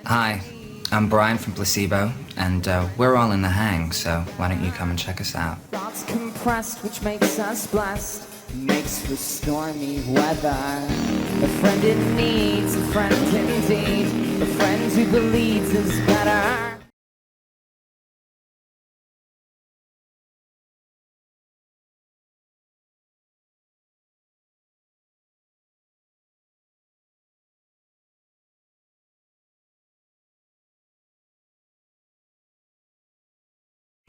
Hi, I'm Brian from Placebo, and we're all in the hang, so why don't you come and check us out? Thoughts compressed, which makes us blessed, makes for stormy weather. A friend in need's a friend indeed, a friend who believes is better.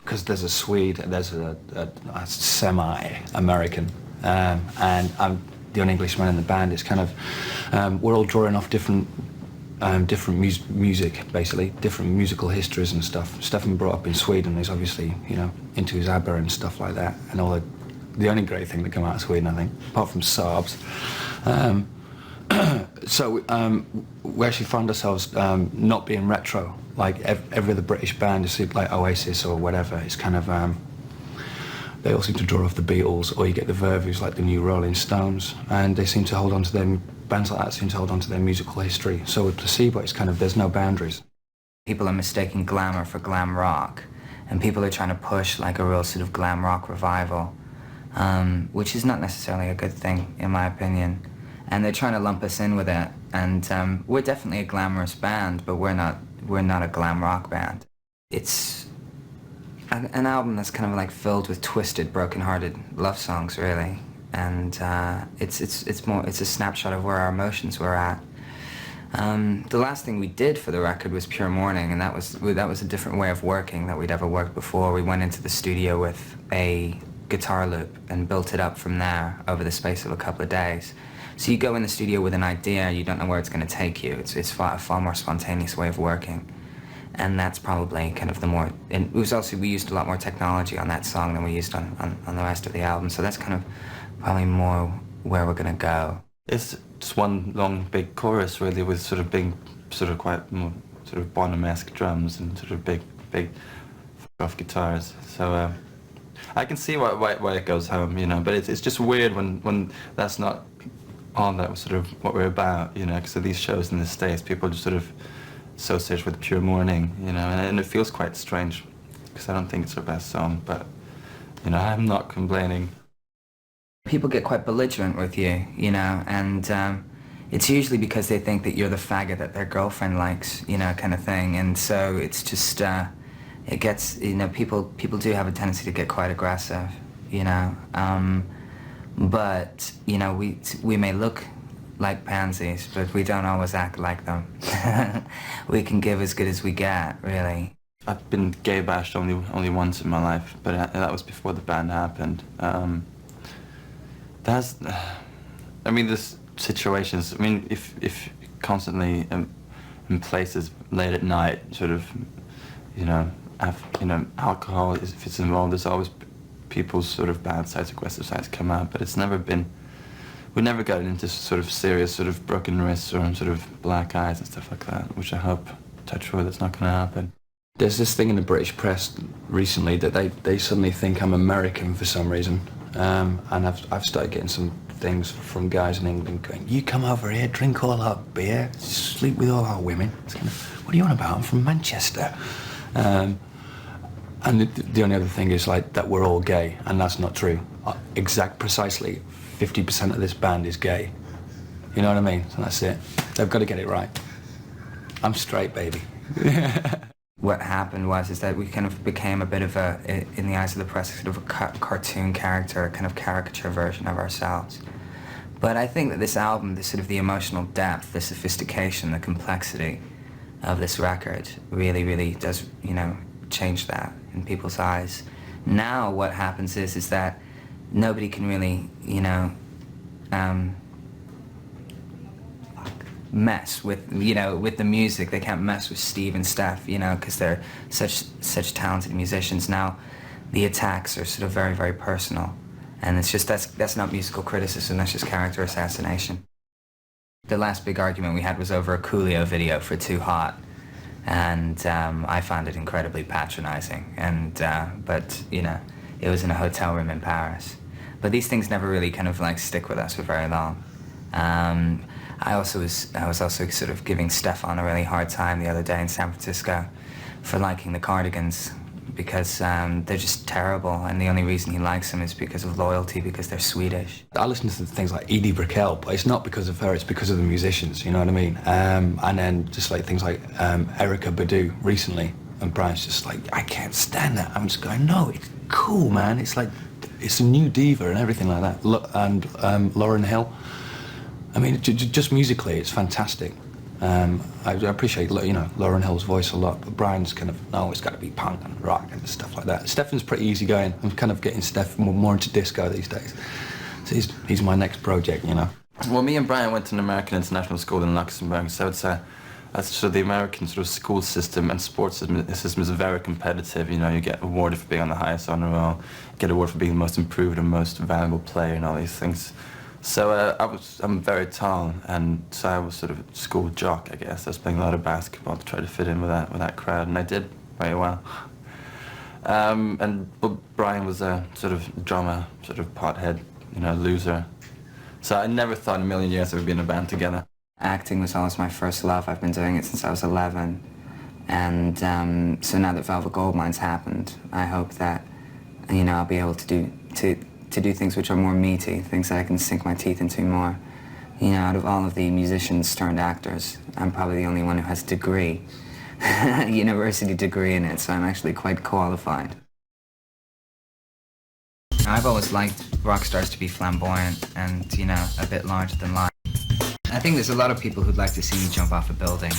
Because there's a Swede, there's a semi-American, and I'm the only Englishman in the band. It's kind of, we're all drawing off different music, basically, different musical histories and stuff. Stefan brought up in Sweden, he's obviously, you know, into his ABBA and stuff like that, and all the only great thing that came out of Sweden, I think, apart from Saabs. So we actually found ourselves not being retro, like every other British band, like Oasis or whatever. It's kind of, they all seem to draw off the Beatles, or you get the Verve's, like the new Rolling Stones, and they seem to hold on to them, bands like that seem to hold on to their musical history. So with Placebo, it's kind of, there's no boundaries. People are mistaking glamour for glam rock, and people are trying to push like a real sort of glam rock revival, which is not necessarily a good thing, in my opinion. And they're trying to lump us in with it, and we're definitely a glamorous band, but we're not a glam rock band. It's an album that's kind of like filled with twisted, broken-hearted love songs, really, and it's a snapshot of where our emotions were at. The last thing we did for the record was Pure Mourning, and that was a different way of working that we'd ever worked before. We went into the studio with a guitar loop and built it up from there over the space of a couple of days. So you go in the studio with an idea, you don't know where it's going to take you. It's a far more spontaneous way of working. And that's probably kind of the more... And it was also, we used a lot more technology on that song than we used on the rest of the album. So that's kind of probably more where we're going to go. It's just one long big chorus, really, with sort of big, sort of quite more sort of Bonham-esque drums and sort of big off guitars. So I can see why it goes home, you know, but it's just weird when that's not all that was sort of what we're about, you know, because of these shows in the States, people just sort of associate with Pure Mourning, you know, and it feels quite strange, because I don't think it's our best song, but, you know, I'm not complaining. People get quite belligerent with you, you know, and it's usually because they think that you're the faggot that their girlfriend likes, you know, kind of thing, and so it's just, it gets, you know, people do have a tendency to get quite aggressive, you know. But, you know, we may look like pansies, but we don't always act like them. We can give as good as we get, really. I've been gay bashed only once in my life, but that was before the band happened. I mean, there's situations, I mean, if constantly in places late at night, sort of, you know, alcohol, if it's involved, there's always people's sort of bad sides, aggressive sides come out, but it's never been, we never got into sort of serious sort of broken wrists or sort of black eyes and stuff like that, which I hope, touch wood, that's not going to happen. There's this thing in the British press recently that they suddenly think I'm American for some reason, and I've started getting some things from guys in England going, you come over here, drink all our beer, sleep with all our women. It's kind of, what are you on about? I'm from Manchester. And the only other thing is like that we're all gay, and that's not true. Precisely 50% of this band is gay. You know what I mean? So that's it. They've got to get it right. I'm straight, baby. What happened is that we kind of became a bit of a, in the eyes of the press, sort of a cartoon character, a kind of caricature version of ourselves. But I think that this album, the sort of the emotional depth, the sophistication, the complexity of this record really, really does, you know, change that in people's eyes. Now what happens is that nobody can really, you know, mess with, you know, with the music. They can't mess with Steve and Steph, you know, because they're such talented musicians. Now the attacks are sort of very, very personal, and it's just, that's not musical criticism, that's just character assassination. The last big argument we had was over a Coolio video for Too Hot, and I found it incredibly patronizing, and but, you know, it was in a hotel room in Paris. But these things never really kind of like stick with us for very long. I was also sort of giving Stefan a really hard time the other day in San Francisco for liking the Cardigans, because they're just terrible, and the only reason he likes them is because of loyalty, because they're Swedish. I listen to things like Edie Brickell, but it's not because of her, it's because of the musicians, you know what I mean? And then just like things like Erykah Badu recently, and Brian's just like, I can't stand that. I'm just going, no, it's cool, man. It's like, it's a new diva and everything like that. And Lauryn Hill. I mean, just musically, it's fantastic. I appreciate, you know, Lauryn Hill's voice a lot, but Brian's kind of, no, it's got to be punk and rock and stuff like that. Stefan's pretty easygoing. I'm kind of getting Steph more into disco these days. So he's my next project, you know. Well, me and Brian went to an American international school in Luxembourg, so it's sort of the American sort of school system and sports system is very competitive. You know, you get awarded for being on the highest honor roll, you get awarded for being the most improved and most valuable player and all these things. So I'm very tall, and so I was sort of school jock, I guess. I was playing a lot of basketball to try to fit in with that crowd, and I did very well. But Brian was a sort of drama, sort of pothead, you know, loser. So I never thought in a million years that we'd be in a band together. Acting was always my first love. I've been doing it since I was 11. And so now that Velvet Goldmine's happened, I hope that, you know, I'll be able to do things which are more meaty, things that I can sink my teeth into more. You know, out of all of the musicians turned actors, I'm probably the only one who has a degree, a university degree in it, so I'm actually quite qualified. I've always liked rock stars to be flamboyant and, you know, a bit larger than life. I think there's a lot of people who'd like to see me jump off a building.